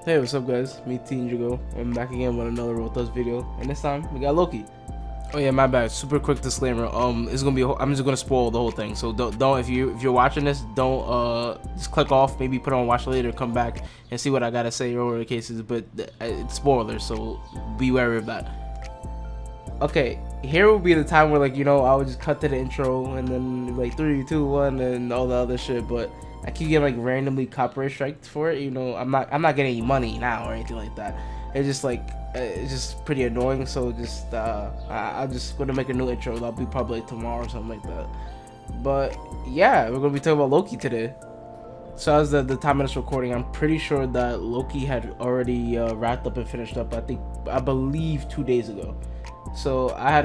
Hey, what's up, guys? Me, tnjugo. I'm back again with another Roll Thus video, and this time we got Loki. Oh yeah, my bad. Super quick disclaimer. It's gonna be. I'm just gonna spoil the whole thing. So don't if you're watching this, don't just click off. Maybe put on watch later, come back and see what I gotta say or the cases. But it's spoilers, so be wary of that. Okay, here will be the time where I would just cut to the intro and then like 3, 2, 1 and all the other shit. But I keep getting like randomly copyright striked for it. I'm not getting any money now or anything like that. It's just it's just pretty annoying. So just I'm just gonna make a new intro. That'll be probably tomorrow or something like that. But yeah, we're gonna be talking about Loki today. So as the time of this recording, I'm pretty sure that Loki had already wrapped up and finished up. I believe 2 days ago. So I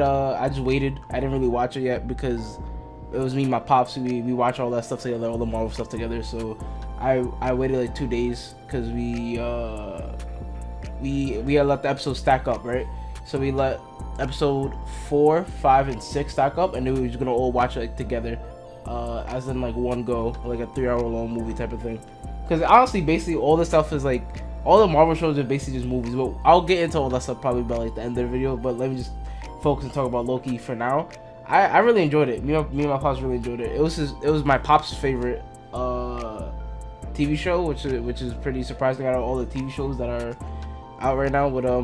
just waited. I didn't really watch it yet because it was me and my pops. We watch all that stuff together, all the Marvel stuff together. So I waited like 2 days because we had let the episodes stack up, right? So we let episode 4, 5, and 6 stack up, and then we were just gonna all watch it like together, as in like one go, like a 3-hour long movie type of thing. Because honestly, basically all this stuff is like all the Marvel shows are basically just movies. But I'll get into all that stuff probably by like the end of the video. But let me just focus and talk about Loki for now. I really enjoyed it. Me and my pops really enjoyed it. It was my pop's favorite TV show, which is pretty surprising out of all the TV shows that are out right now. With all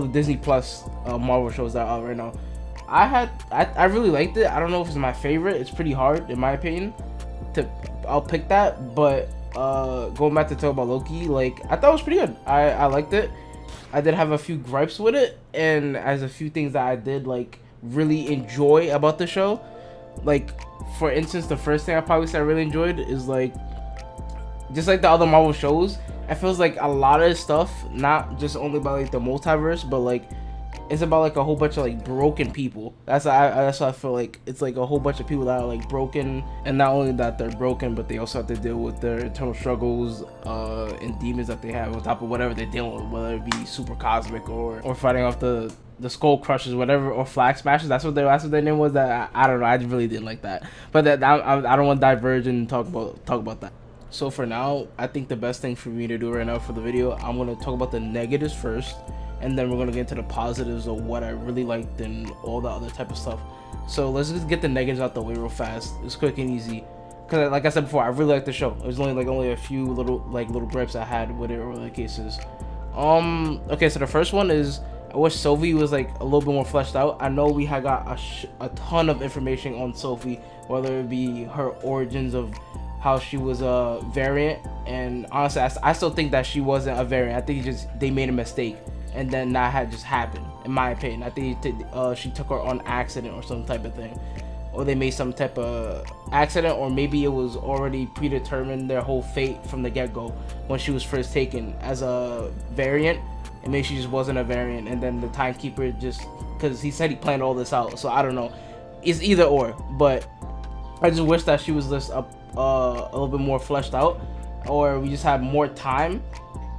the Disney Plus Marvel shows that are out right now. I really liked it. I don't know if it's my favorite. It's pretty hard in my opinion I'll pick that. But going back to talk about Loki, like I thought it was pretty good. I liked it. I did have a few gripes with it, and as a few things that I did like really enjoy about the show. Like for instance, the first thing I probably say I really enjoyed is like just like the other Marvel shows, it feels like a lot of stuff not just only about like the multiverse, but like it's about like a whole bunch of like broken people. That's what I feel like. It's like a whole bunch of people that are like broken, and not only that they're broken, but they also have to deal with their internal struggles and demons that they have on top of whatever they're dealing with, whether it be super cosmic or fighting off the skull crushers, whatever, or flag smashers. That's what their name was. That I don't know. I really didn't like that. But I don't want to diverge and talk about that. So for now, I think the best thing for me to do right now for the video, I'm gonna talk about the negatives first, and then we're gonna get into the positives of what I really liked and all the other type of stuff. So let's just get the negatives out the way real fast. It's quick and easy. Cause like I said before, I really liked the show. There's only a few little gripes I had with it or the cases. Okay, so the first one is I wish Sylvie was like a little bit more fleshed out. I know we had got a ton of information on Sophie, whether it be her origins of how she was a variant, and honestly, I still think that she wasn't a variant. I think they made a mistake, and then that had just happened. In my opinion, I think she took her on accident or some type of thing, or they made some type of accident, or maybe it was already predetermined their whole fate from the get-go when she was first taken as a variant, and maybe she just wasn't a variant, and then the timekeeper just because he said he planned all this out. So I don't know. It's either or, but I just wish that she was just a little bit more fleshed out, or we just had more time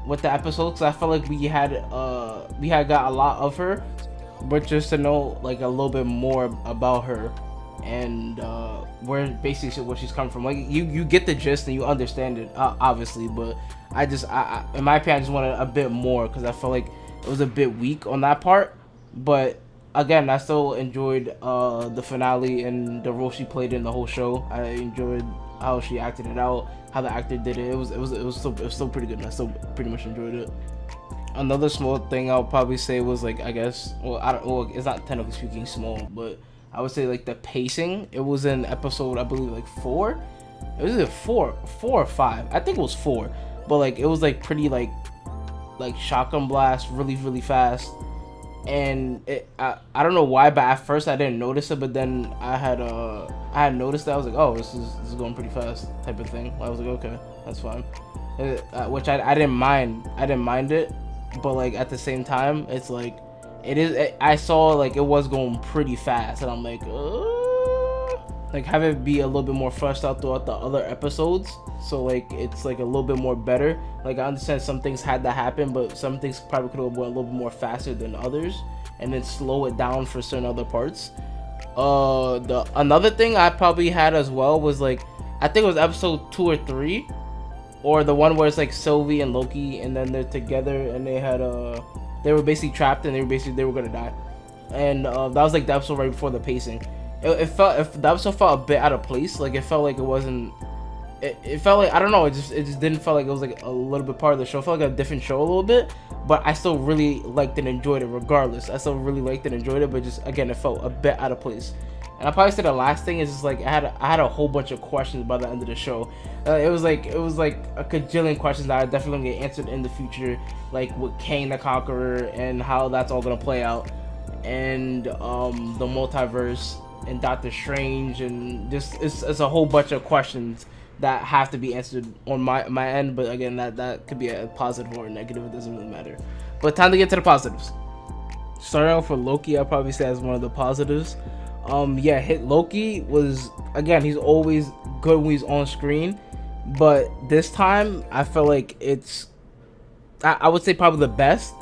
with the episodes. I felt like we had got a lot of her, but just to know like a little bit more about her and where basically where she's coming from. Like you get the gist and you understand it, obviously, but I in my opinion I just wanted a bit more because I felt like it was a bit weak on that part. But again, I still enjoyed the finale and the role she played in the whole show. I enjoyed how she acted it out, how the actor did it. It was still pretty good, and I still pretty much enjoyed it. Another small thing I'll probably say was like, I guess, it's not technically speaking small, but I would say like the pacing. It was in episode, I believe, like 4. It was either 4 or 5. I think it was 4, but like it was like pretty like shotgun blast, really fast. And I don't know why, but at first I didn't notice it, but then I had noticed that. I was like, oh, this is going pretty fast type of thing. I was like, okay, that's fine. Which I didn't mind. I didn't mind it, but like at the same time, it's like I saw like it was going pretty fast, and I'm like have it be a little bit more fleshed out throughout the other episodes, so like it's like a little bit more better. Like I understand some things had to happen, but some things probably could have went a little bit more faster than others, and then slow it down for certain other parts. Another thing I probably had as well was like, I think it was episode 2 or 3 or the one where it's like Sylvie and Loki, and then they're together, and they were basically trapped, and they were gonna die, and that was like the episode right before the pacing. It felt, if the episode felt a bit out of place, like it felt like it wasn't. It felt like, I don't know, it just didn't feel like it was like a little bit part of the show. It felt like a different show a little bit, but I still really liked and enjoyed it regardless. I still really liked and enjoyed it, but just again, it felt a bit out of place. And I probably say the last thing is just like I had a whole bunch of questions by the end of the show. It was like a cajillion questions that I definitely gonna get answered in the future, like with Kang the Conqueror and how that's all gonna play out, and the multiverse and Doctor Strange, and just it's a whole bunch of questions that have to be answered on my end. But again, that could be a positive or a negative. It doesn't really matter. But time to get to the positives. Starting off with Loki, I'll probably say as one of the positives. Yeah, Loki was, again, he's always good when he's on screen, but this time I feel like I would say probably the best,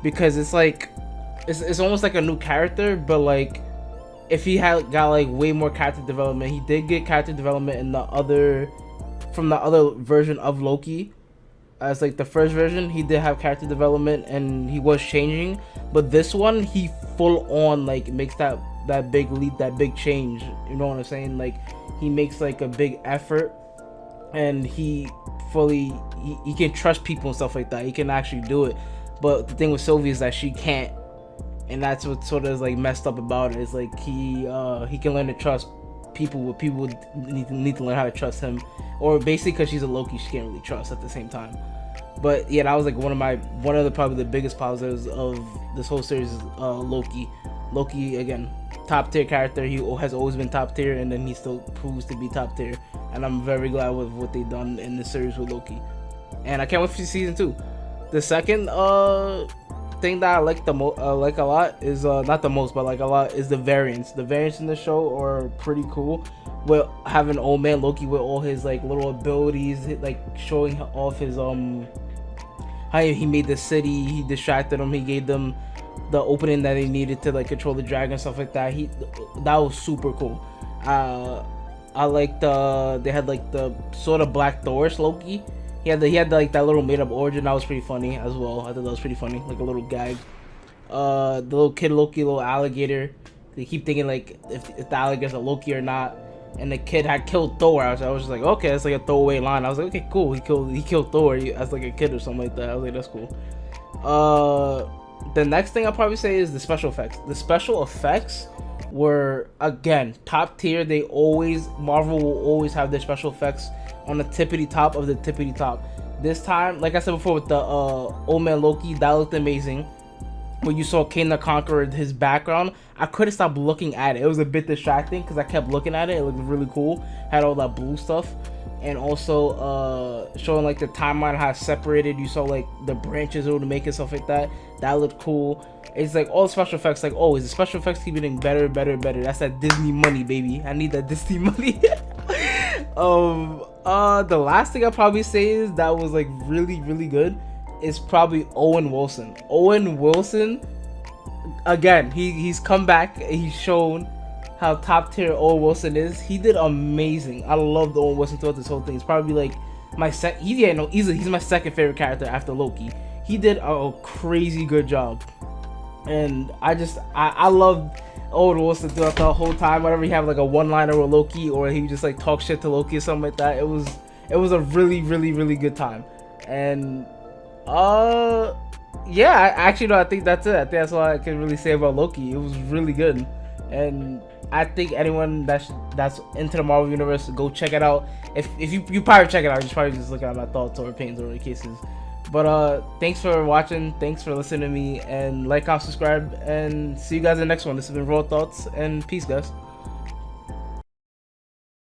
because it's like it's almost like a new character, but like if he had got like way more character development. He did get character development in from the other version of Loki. As like the first version, he did have character development and he was changing, but this one he full on like makes that big leap, that big change. You know what I'm saying? Like he makes like a big effort, and he can trust people and stuff like that. He can actually do it. But the thing with Sylvie is that she can't, and that's what sort of is like messed up about it. Is like he can learn to trust people, but people need to learn how to trust him, or basically because she's a Loki, she can't really trust at the same time. But yeah, that was like one of the probably the biggest positives of this whole series is Loki. Loki, again, top tier character. He has always been top tier, and then he still proves to be top tier. And I'm very glad with what they've done in this series with Loki. And I can't wait for season 2. The second thing that I like like a lot is not the most, but like a lot, is the variants. The variants in the show are pretty cool. With having old man Loki with all his like little abilities, like showing off his how he made the city, he distracted them, he gave them the opening that they needed to like control the dragon, stuff like that. That was super cool. I liked they had like the sort of Black Thorish Loki. He had like that little made up origin. That was pretty funny as well. I thought that was pretty funny, like a little gag. The little kid Loki, little alligator. They keep thinking like if the alligator's a Loki or not. And the kid had killed Thor. I was just like, okay, that's like a throwaway line. I was like, okay, cool. He killed Thor as like a kid or something like that. I was like, that's cool. The next thing I'll probably say is the special effects. The special effects were, again, top tier. Marvel will always have their special effects on the tippity top of the tippity top. This time, like I said before, with the old man Loki, that looked amazing. When you saw Kang the Conqueror, his background, I couldn't stop looking at it. It was a bit distracting because I kept looking at it. It looked really cool. Had all that blue stuff, and also showing like the timeline, how it's separated. You saw like the branches it would make and stuff like that. That looked cool. It's like all special effects, like always. The special effects keep getting better, better, better. That's that Disney money, baby. I need that Disney money. The last thing I'll probably say is that was like really, really good. Is probably Owen Wilson. Owen Wilson, again, he's come back. He's shown how top tier Owen Wilson is. He did amazing. I loved Owen Wilson throughout this whole thing. It's probably like my easily he's my second favorite character after Loki. He did a crazy good job, and I loved Owen Wilson throughout the whole time. Whenever he had like a one-liner with Loki, or he just like talk shit to Loki or something like that, it was a really, really, really good time. And yeah, I think that's it. I think that's all I can really say about Loki. It was really good, and I think anyone that's into the Marvel universe, go check it out. If you probably check it out, you're probably just looking at my thoughts or opinions or the cases. But thanks for watching, thanks for listening to me, and like, comment, subscribe, and see you guys in the next one. This has been Raw Thoughts, and peace, guys.